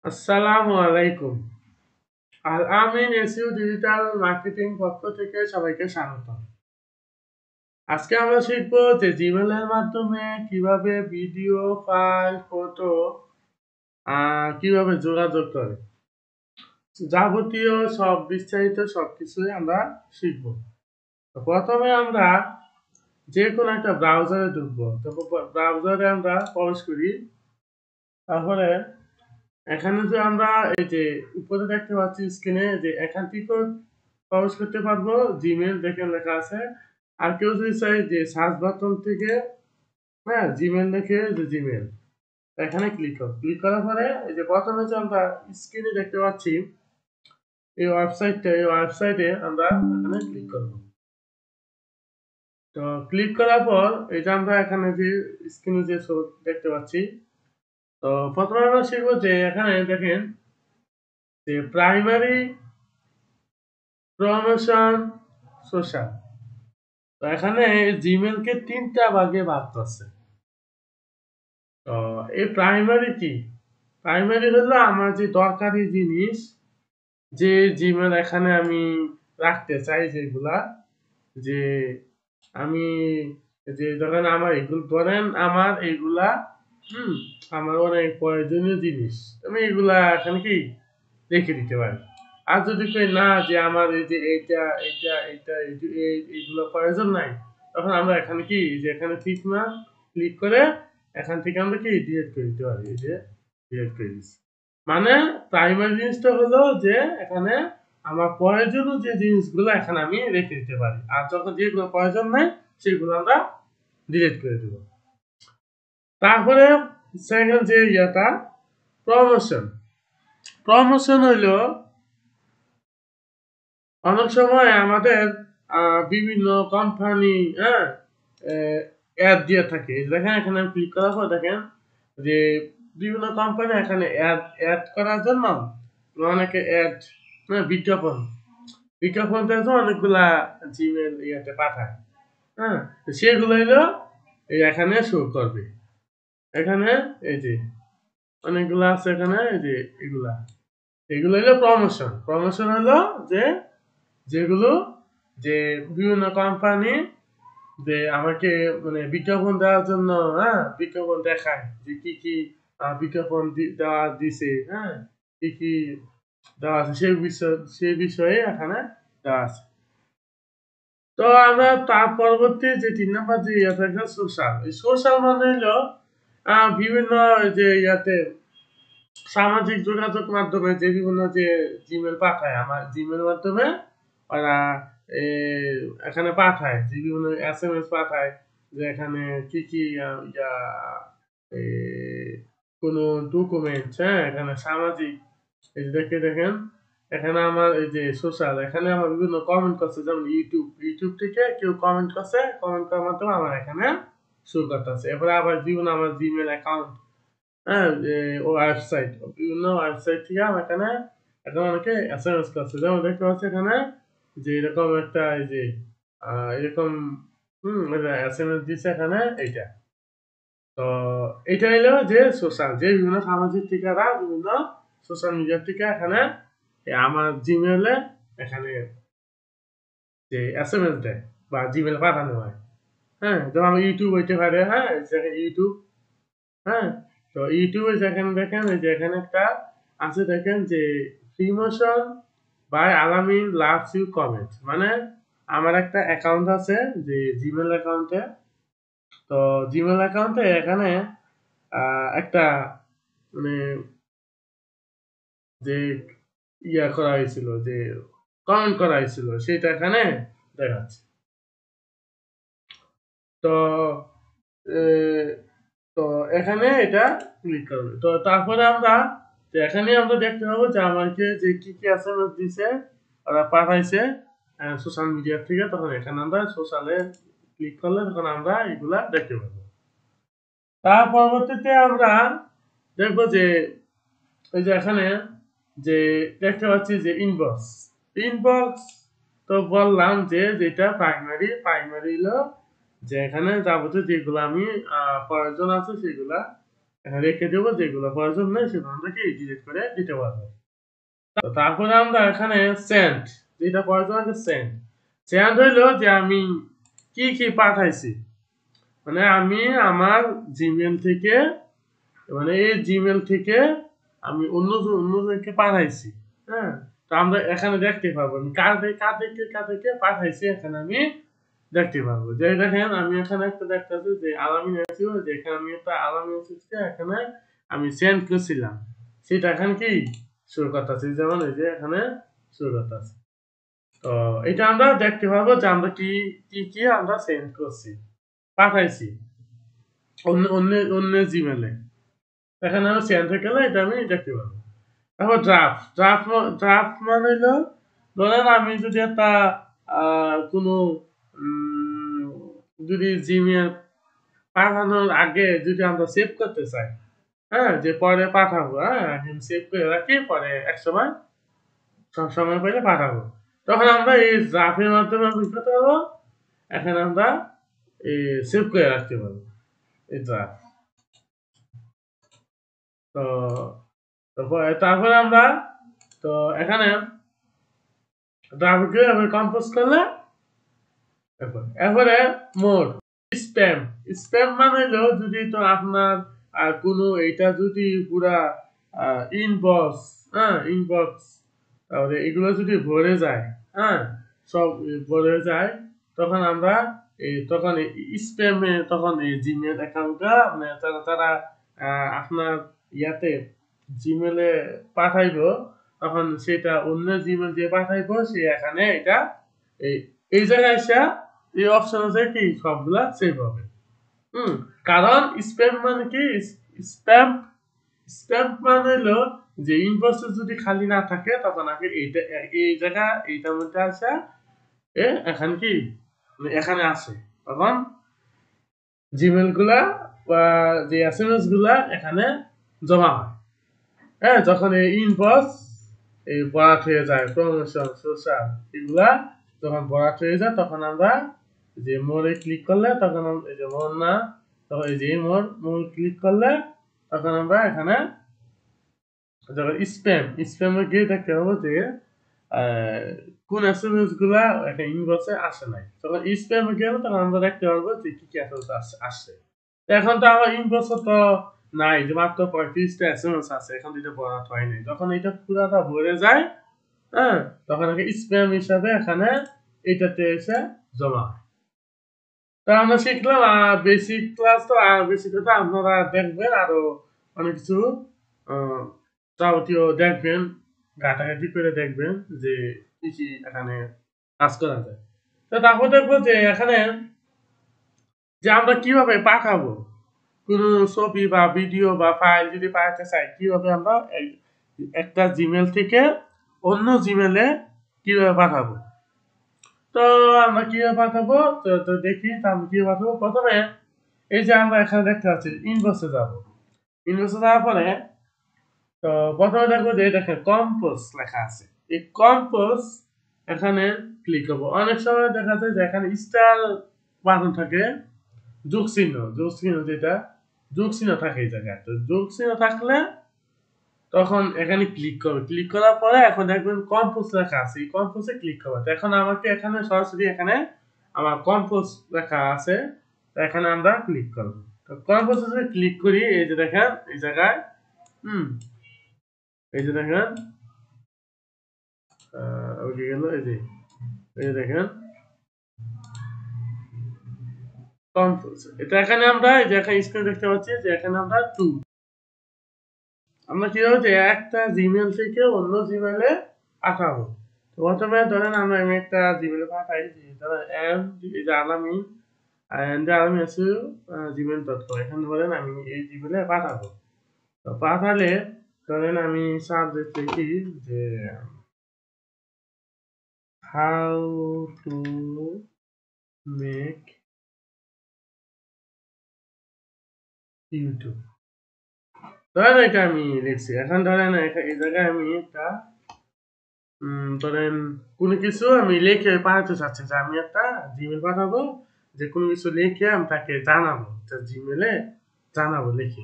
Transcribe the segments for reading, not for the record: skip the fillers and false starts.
আসসালামু আলাইকুম। আর আমিন SU digital marketing পক্ষ থেকে সবাইকে স্বাগত। আজকে আমরা শিখব যে জিমেল এর মাধ্যমে কিভাবে ভিডিও, ফাইল, ফটো কিভাবে যোগাযোগ করে। যাবতীয় সব বিস্তারিত সবকিছুই আমরা শিখব। তো প্রথমে আমরা যে কোনো একটা ব্রাউজারে ঢুকবো। তারপর ব্রাউজারে আমরা প্রবেশ করি। তারপরে এখানে যে আমরা এই যে উপরে দেখতে পাচ্ছি স্ক্রিনে যে এখান থেকেও প্রবেশ করতে পারবো। জিমেল দেখে লেখা আছে। আর কেউ যদি চাই যে সার্চ বাটন থেকে জিমেল দেখে যে জিমেল এখানে ক্লিক করব। ক্লিক করার পরে এই যে প্রথমে যে আমরা স্ক্রিনে দেখতে পাচ্ছি এই ওয়েবসাইটে আমরা এখানে ক্লিক করব। তো ক্লিক করার পর এই যে আমরা এখানে যে স্ক্রিনে যে দেখতে পাচ্ছি। তো প্রথমে আমরা শিখবো যে এখানে দেখেন যে প্রাইমারি, প্রমোশন, সোশ্যাল। তো এখানে জিমেলকে তিনটা ভাগে ভাগ করছে। তো এই প্রাইমারি কি? প্রাইমারি হলো আমার যে দরকারি জিনিস, যে জিমেল এখানে আমি রাখতে চাই, যেগুলা যে আমি যে ধরেন আমার এগুলো ধরেন আমার এগুলা হুম আমার অনেক প্রয়োজনীয় জিনিস, আমি এগুলা এখানে কি রেখে দিতে পারি। আর যদি কই না যে আমার এই যে এইগুলো প্রয়োজন নাই, তখন আমরা এখানে কি যে এখানে ক্লিক করে এখান থেকে আমরা কি ডিলিট করে দিতে পারি। এই যে ডিলিট করে দিচ্ছি। মানে প্রাইমারি জিনিসটা হলো যে এখানে আমার প্রয়োজনীয় যে জিনিসগুলো এখানে আমি রেখে দিতে পারি, আর যখন যেগুলো প্রয়োজন নাই সেগুলো আমরা ডিলিট করে দেব। তারপরে সেকেন্ড যে প্রমোশন। প্রমোশন হইলো অনেক সময় আমাদের বিভিন্ন কোম্পানি অ্যাড দিয়ে থাকে। দেখেন এখানে ক্লিক করার পর দেখেন যে বিভিন্ন কোম্পানি এখানে অ্যাড করার জন্য অনেকে অ্যাড বিজ্ঞাপন বিজ্ঞাপন দেওয়ার জন্য অনেকগুলা জিমেল ইয়াতে পাঠায়। তো সেগুলো হলো এখানে শো করবে। এখানে এই যে অনেকগুলা আছে, এখানে এই যে এগুলো হলো প্রমোশন। প্রমোশন হলো যে যেগুলো যে বিভিন্ন কোম্পানি যে আমাকে মানে বিজ্ঞাপন দেওয়ার জন্য বিজ্ঞাপন দেখায় যে কি কি বিজ্ঞাপন দেওয়া দিছে, কি কি দেওয়া আছে সেই বিষয়ে এখানে দেওয়া আছে। তো আমরা তার পরবর্তী যে ৩ নাম্বার যে ইয়ে থাকে সোশ্যাল। এই সোশ্যাল মানে হলো বিভিন্ন যে সামাজিক যোগাযোগ মাধ্যমে যে বিভিন্ন যে জিমেল পাঠায়, আমার জিমেল মাধ্যমে ওরা এ এখানে পাঠায় যে বিভিন্ন এসএমএস পাঠায়, যে এখানে কি কি ইয়া এ কোনো ডকুমেন্ট, এখানে সামাজিক এই যে দেখেন এখানে আমার এই যে সোশ্যাল, এখানে আমার বিভিন্ন কমেন্ট করছে, যেমন ইউটিউব থেকে কেউ কমেন্ট করছে, কমেন্ট করার মাধ্যমে আমার এখানে শো করতেছে। এরপরে আবার বিভিন্ন আমার জিমেল অ্যাকাউন্ট, যে ওয়েবসাইট, বিভিন্ন ওয়েবসাইট থেকে আমার এখানে এখন অনেকে এসএমএস করছে, যেমন দেখতে পাচ্ছি এখানে যে এরকম একটা এই যে এরকম এসএমএস দিচ্ছে এখানে এইটা। তো এটা হলো যে সোশ্যাল, যে বিভিন্ন সামাজিক ঠিকারা বিভিন্ন সোশ্যাল মিডিয়া থেকে এখানে আমার জিমেলে এখানে যে এসএমএস দেয় বা জিমেল পাঠানো হয়। যেমন ইউটিউব হইতে পারে, ইউটিউব। হ্যাঁ তো ইউটিউবে যেখানে দেখেন এই যে এখানে একটা আছে, দেখেন যে প্রমোশন বাই আলামিন লাভস ইউ কমেন্ট। মানে আমার একটা অ্যাকাউন্ট আছে যে জিমেল অ্যাকাউন্টে। তো জিমেল অ্যাকাউন্টে এখানে একটা মানে যে করা হয়েছিল, যে কমেন্ট করা হয়েছিল, সেটা এখানে দেখাচ্ছে। তো এ, তো এখানে এটা ক্লিক করবে। তো তারপরে আমরা এখানে আমরা দেখতে পাবো যে আমাকে যে কি কি এসএমএস দিছে, ওরা পাঠাইছে সোশ্যাল মিডিয়া থেকে। তখন এখানে আমরা সোশ্যালে ক্লিক করলে তখন আমরা এগুলা দেখতে পাবো। তার পরবর্তীতে আমরা দেখবো যে এই যে এখানে যে দেখতে পাচ্ছি যে ইনবক্স। ইনবক্স তো বললাম যে যেটা প্রাইমারি হলো যে এখানে যাবতীয় যেগুলো আমি প্রয়োজন আছে সেগুলা এখানে রেখে দেবো, যেগুলো প্রয়োজন নেই সেগুলো আমরা কি ডিলিট করে দিতে পারবো। তো তারপরে আমরা এখানে সেন্ড, যেটা প্রয়োজন আছে সেন্ড। সেন্ড হইলো যে আমি কি কি পাঠাইছি, মানে আমি আমার জিমেল থেকে, মানে এই জিমেল থেকে আমি অন্যজনকে পাঠাইছি। হ্যাঁ, তো আমরা এখানে দেখতে পাবো আমি কাদেরকে পাঠাইছি, এখানে আমি দেখতে পারবো। যে দেখেন আমি এখানে একটা দেখতেছি যে আলামিন আসিও, যে এখানে আমি একটা আলামিন আসিকে এখানে আমি সেন্ড করছিলাম, সেটা এখানে কি শুরু করতেছি, যেমন এই যে এখানে শুরু করতেছি। তো এটা আমরা দেখতে পারবো যে আমরা কি কি কি আমরা সেন্ড করছি, পাঠাইছি অন্য জিমেলে। এখানে আমি সেন্ড হয়ে গেলে এটা আমি দেখতে পারবো। তারপর ড্রাফট ড্রাফট ড্রাফট মানে হলো, ধরেন আমি যদি একটা কোনো যদি জিমেল পাঠানোর আগে যদি আমরা সেভ করতে চাই, হ্যাঁ, যে পরে পাঠাবো, হ্যাঁ আমি সেভ করে রাখি, পরে এক সময় সব সময় পেলে পাঠাবো, তখন আমরা এই ড্রাফটের মাধ্যমে কি করতে পারবো, এখানে আমরা এই সেভ করে রাখতে পারবো এই ড্রাফট। তো তারপরে আমরা, তো এখানে ড্রাফটকে আমি কম্পোজ করলে এরপরে মোড স্প্যাম। স্প্যাম মানে হলো যদি তো আপনার কোনো এটা যদি পুরা ইনবক্স, হ্যাঁ ইনবক্স, তাহলে এগুলো যদি ভরে যায়, হ্যাঁ সব ভরে যায়, তখন আমরা তখন স্প্যামে তখন এই জিমেল অ্যাকাউন্টটা মানে তারা আপনার ইয়াতে জিমেলে পাঠাইবো, তখন সেটা অন্য জিমেল দিয়ে পাঠাইবো, সে এখানে এটা এই এই জায়গায় এসে এই অপশন আছে কি সবগুলা সেভ হবে। কারণ স্প্যাম মানে কি, স্প্যাম স্প্যাম মানে হলো যে ইনবক্স যদি খালি না থাকে, তখন আগে এইটা এই জায়গা এইটার মধ্যে আসে এখানে কি এখানে আসে, তখন জিমেল গুলা বা যে এসএমএস গুলা এখানে জমা হয়। হ্যাঁ, যখন এই ইনবক্স এই ভরাট হয়ে যায়, প্রমোশন সোশ্যাল এগুলা যখন ভরাট হয়ে যায়, তখন আমরা যে মোড়ে ক্লিক করলে, তখন এই যে মোর না, তখন এই যে মোর ক্লিক করলে, তখন আমরা এখানে যখন স্প্যামে গিয়ে দেখতে পাবো যে কোন এসএমএস গুলা একটা ইনবক্সে আসে নাই। তখন স্প্যামে গেলে তখন আমরা দেখতে পারবো যে কি কি এসএমএস আসছে। এখন তো আমার ইনবক্সে তো নাই, যে মাত্র 35টা এসএমএস আছে, এখন এটা ভরাট হয় নাই। যখন এটা পুরাটা ভরে যায়, হ্যাঁ, তখন স্প্যাম হিসাবে এখানে এটাতে এসে জমা হয়। তো আমরা শিখলাম বেসিক ক্লাস, তো বেসিক কথা আপনারা দেখবেন, আরো অনেক কিছু যাবতীয় দেখবেন, ঘাটাঘাটি করে দেখবেন যে কি কি এখানে কাজ করা যায়। তো তারপর দেখবো যে এখানে যে আমরা কিভাবে পাঠাবো কোনো ছবি বা ভিডিও বা ফাইল যদি পাঠাতে চাই, কিভাবে আমরা একটা জিমেল থেকে অন্য জিমেলে কিভাবে পাঠাবো। তো আমরা কিভাবে পাঠাবো, তো দেখি আমরা কিভাবে পাঠাবো। প্রথমে এই যে আমরা এখানে দেখতে পাচ্ছি ইনবক্সে যাবো, ইনবক্সে যাওয়ার পরে তো প্রথমে দেখবো যে দেখেন কম্পোজ লেখা আছে, এই কম্পোজ এখানে ক্লিক করবো। অনেক সময় দেখা যায় যে এখানে স্টার বাটন থাকে, যোগ চিহ্ন যেটা যোগ চিহ্ন থাকে এই জায়গায়। তো যোগ চিহ্ন থাকলে তখন এখানে ক্লিক করবে, ক্লিক করার পরে এখন দেখবেন কম্পোজ লেখা আছে, এই কম্পোজে ক্লিক করবে। তো এখন আমাকে এখানে সরাসরি এখানে আমার কম্পোজ লেখা আছে, তো এখানে আমরা ক্লিক করবো। তো কম্পোজে যদি ক্লিক করি, এই যে দেখেন এই জায়গায় এই যে দেখেন ওকে গেল, এই যে দেখেন কম্পোজ। এটা এখানে আমরা এই যে এখানে স্ক্রিনে দেখতে পাচ্ছি যে এখানে আমরা আমরা কি হচ্ছে একটা জিমেল থেকে অন্য জিমেলে পাঠাবো। তো প্রথমে ধরেন আমি একটা জিমেলে পাঠাই, ধরেন আলামিন gmail.com, এখানে ধরেন আমি এই জিমেলে পাঠাবো। তো পাঠালে ধরেন আমি সাবজেক্ট লিখি যে হাউ টু মেক ইউটিউব, ধরেন এটা আমি লিখছি। এখন ধরেন এই জায়গায় আমি একটা ধরেন কোনো কিছু আমি লিখে পাঠাতে চাচ্ছি, যে আমি একটা জিমেল পাঠাবো, যে কোনো কিছু লিখে আমি তাকে জানাবো, জিমেলে জানাবো লিখে।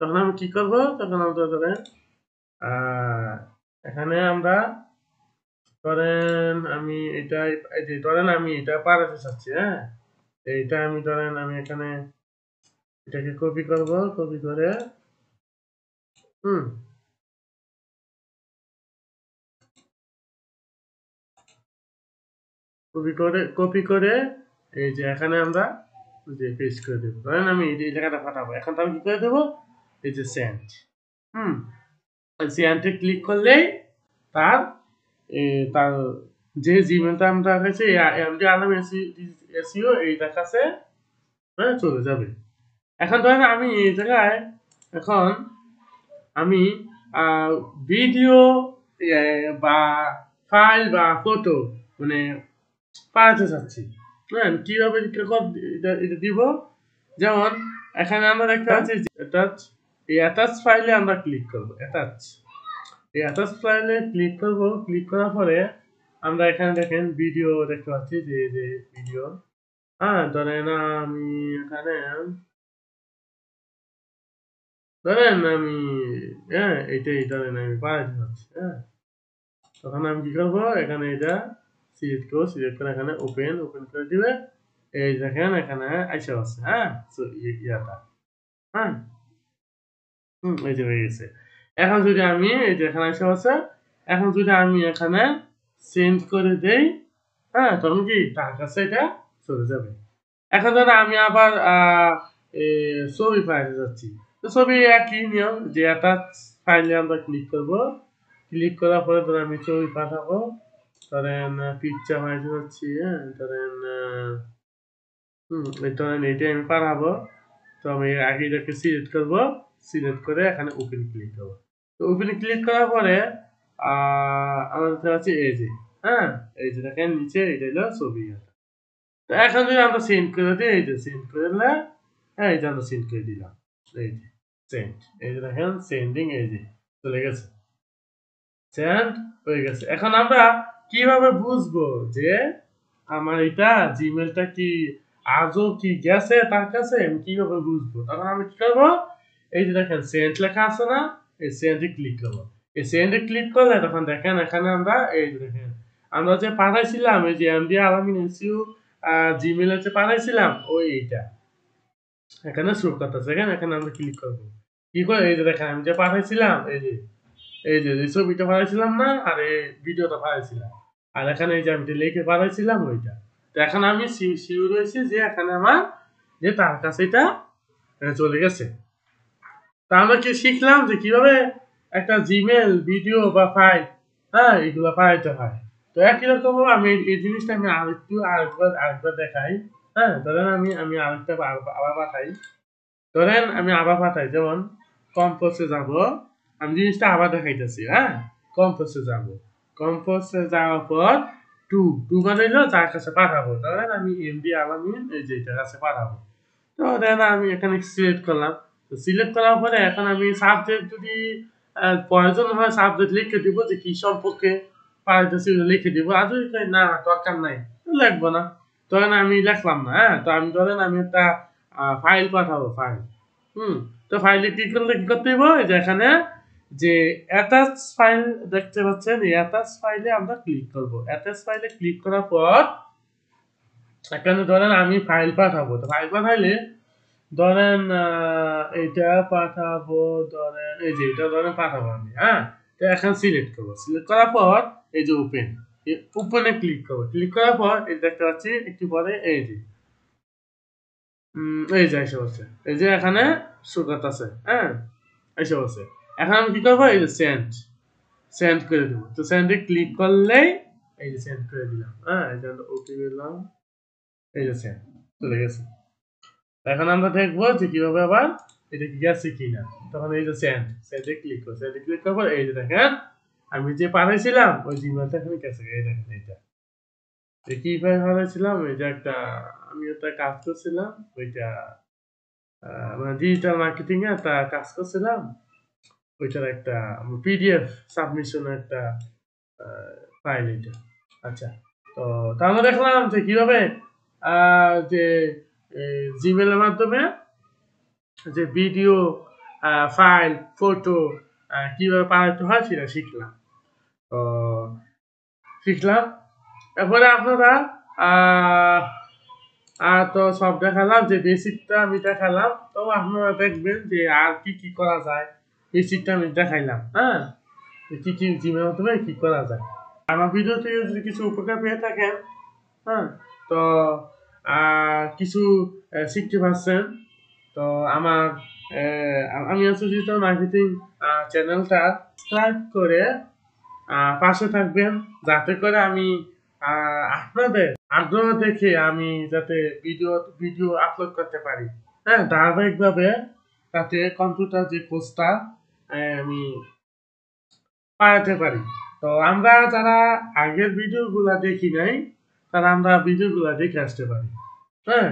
তখন আমি কি করব, তখন আমরা ধরেন এখানে আমরা ধরেন আমি এটা এই যে ধরেন আমি এটা পাঠাতে চাচ্ছি, হ্যাঁ, এইটা আমি ধরেন আমি এখানে এটাকে কপি করব, কপি করে হুম কপি করে এই যে এখানে আমরা যে পেস্ট করে দেবো। ধরেন আমি এই জায়গাটা পাঠাবো, এখন তো আমি কি করে দেবো, এই যে সেন্ড, হুম সেন্ডে ক্লিক করলেই তার তার যে জিমেলটা আমরা কাছে এমডি আলম এসিও এইটার কাছে চলে যাবে। এখন ধরেন আমি এই জায়গায় এখন আমি ভিডিও বা ফাইল বা ফটো মানে পাঠাতে চাচ্ছি, হ্যাঁ, কিভাবে এটা দিব, যেমন এখানে আমরা দেখতে পাচ্ছি অ্যাটাচ, এই অ্যাটাচ ফাইলে আমরা ক্লিক করব, এই অ্যাটাচ ফাইলে ক্লিক করব, ক্লিক করার পরে আমরা এখানে দেখেন ভিডিও দেখতে পাচ্ছি, যে ভিডিও, হ্যাঁ, ধরেন আমি এখানে ধরেন আমি হ্যাঁ এইটাই ধরেন আমি পাঠাতে চাচ্ছি, হ্যাঁ, তখন আমি কি করবো, এখানে এটা সিলেক্ট করে এখানে ওপেন করে দিবে, এই দেখেন এখানে আইসা আছে, হ্যাঁ, ইয়াটা, হ্যাঁ, এই যে হয়ে গেছে। এখন যদি আমি এই যে এখানে আইসা আছে, এখন যদি আমি এখানে সেন্ড করে দেই, হ্যাঁ, তখন কি তার কাছে এটা চলে যাবে। এখন ধরেন আমি আবার ছবি পাঠাতে যাচ্ছি, তো ছবি একই নিয়ম, যে একটা ফাইলে আমরা ক্লিক করব, ক্লিক করার পরে ধরেন আমি ছবি পাঠাবো, ধরেন পিকচার পাঠাতে যাচ্ছি, হ্যাঁ, ধরেন ধরেন এইটাই আমি পাঠাবো, তো আমি আগে এটাকে সিলেক্ট করব, সিলেক্ট করে এখানে ওপেন ক্লিক করবো, তো ওপেন ক্লিক করার পরে আমাদের আছে এই যে, হ্যাঁ, এই যে দেখেন নিচে এটা হলো ছবি। তো এখন যদি আমরা সেন্ড করে দিই, এই যে সেন্ড করে দিলে, হ্যাঁ, এই যে আমরা সেন্ড করে দিলাম, এই যে সেন্ড, এই যে দেখেন সেন্ডিং, এই যে চলে গেছে, সেন্ড হয়ে গেছে। এখন আমরা কিভাবে বুঝবো যে আমার এটা জিমেলটা কি আজও কি গেছে তার কাছে, আমি কিভাবে বুঝবো, তখন আমি কি করবো, এই যে দেখেন সেন্ড লেখা আছে না, এই সেন্ডে ক্লিক করবো, এই সেন্ডে ক্লিক করলে তখন দেখেন এখানে আমরা এই যে দেখেন আমরা যে পাঠাইছিলাম, এই যে এমডি আলামিন এসইউ জিমেলে যে পাঠাইছিলাম ওই এইটা এখানে শো করতেছে, এখানে আমরা ক্লিক করবো, কি করে এই যে দেখেন আমি যে পাঠাইছিলাম, এই যে ছবিটা পাঠাইছিলাম না, আর এই ভিডিওটা পাঠাইছিলাম, আর এখানে এই যে আমি লিখে পাঠাইছিলাম ওইটা, তো এখন আমি শিওর হয়েছি যে এখানে আমার যে তার কাছে এটা চলে গেছে। তা আমরা কি শিখলাম যে কিভাবে একটা জিমেল ভিডিও বা ফাইল, হ্যাঁ, এগুলো পাঠাইতে হয়। তো একই রকম আমি এই জিনিসটা আমি আরেকবার দেখাই, হ্যাঁ, ধরেন আমি আরেকটা আবার পাঠাই, ধরেন আমি আবার পাঠাই, যেমন কম্পোজে যাব, আমি জিনিসটা আবার দেখাইতেছি, হ্যাঁ, কম্পোজে যাব, কম্পোজে যাওয়ার পর টু টু মানে হলো যার কাছে পাঠাবো, ধরেন আমি এমডি আলামিন এই যে এটার কাছে পাঠাবো, তো দেন আমি এখানে সিলেক্ট করলাম, তো সিলেক্ট করার পরে এখন আমি সাবজেক্ট যদি প্রয়োজন হয় সাবজেক্ট লিখে দিব, যে কি সম্পর্কে পাঠাইতেছি লিখে দিব, আর যদি না দরকার নাই লিখবো না, তখন আমি লিখলাম না, হ্যাঁ, তো আমি ধরেন আমি একটা ফাইল পাঠাবো, ফাইল, হুম তো ফাইলে ক্লিক করলে কি করতে হইব, এই যে এখানে যে অ্যাটাচ ফাইল দেখতে পাচ্ছেন, এই অ্যাটাচ ফাইলে আমরা ক্লিক করব, অ্যাটাচ ফাইলে ক্লিক করার পর এখানে ধরেন আমি ফাইল পাঠাবো, তো ফাইল পাঠাইলে ধরেন এটা পাঠাবো, ধরেন এই যে এটা ধরেন পাঠাবো আমি, হ্যাঁ, তো এখন সিলেক্ট করবো, সিলেক্ট করার পর এই যে ওপেনে ক্লিক করবো, ক্লিক করার পর এই দেখতে পাচ্ছি একটু পরে এই যে এই যে এসে বসে, এই যে এখানে সুগাত আছে, হ্যাঁ, এসে বসে, এখন আমি কি করবো, এই যে সেন্ড করে দেবো, তো সেন্ডে ক্লিক করলেই এই যে সেন্ড করে দিলাম, হ্যাঁ, এই যে ওকে দিলাম, এই যে সেন্ড চলে গেছে। এখন আমরা দেখবো যে কিভাবে আবার এটা কি গেছে কিনা, তখন এই যে সেন্ডে ক্লিক করো, সেন্ডে ক্লিক করার পর এই যে দেখেন আমি যে পাঠাইছিলাম ওই জিমেলটা এখানে গেছে, এই দেখেন এইটা কিভাবে পাঠাইছিলাম, এই যে একটা আমি একটা কাজ করছিলাম ওইটা মানে ডিজিটাল মার্কেটিং এ একটা কাজ করছিলাম, ওইটার একটা পিডিএফ সাবমিশনের একটা ফাইল এটা। আচ্ছা, তো আমরা দেখলাম যে কিভাবে যে জিমেলের মাধ্যমে যে ভিডিও ফাইল ফটো কিভাবে পাঠাতে হয় সেটা শিখলাম। তো শিখলাম এরপরে আপনারা তো সব দেখালাম, যে বেসিকটা আমি দেখালাম, তো আপনারা দেখবেন যে আর কি কি করা যায়। বেসিকটা আমি দেখাইলাম, হ্যাঁ, কি কি জিমের মাধ্যমে কি করা যায়। আমার ভিডিও থেকে যদি কিছু উপকার পেয়ে থাকেন, হ্যাঁ, তো কিছু শিখতে পারছেন, তো আমার আমি ডিজিটাল মার্কেটিং চ্যানেলটা সাবস্ক্রাইব করে পাশে থাকবেন, যাতে করে আমি আপনাদের আগ্রহ দেখে আমি যাতে ভিডিও ভিডিও আপলোড করতে পারি, হ্যাঁ, ধারাবাহিকভাবে, যাতে কম্পিউটার যে কোর্সটা আমি পাঠাতে পারি। তো আমরা যারা আগের ভিডিওগুলা দেখি নাই, তারা আমরা ভিডিওগুলা দেখে আসতে পারি, হ্যাঁ,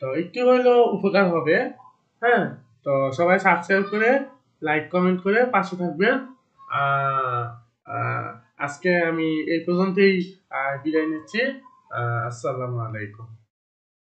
তো একটু হইলেও উপকার হবে, হ্যাঁ। তো সবাই সাবস্ক্রাইব করে লাইক কমেন্ট করে পাশে থাকবেন। আহ, আহ, আজকে আমি এই পর্যন্তই বিদায় নিচ্ছি। আসসালামু আলাইকুম।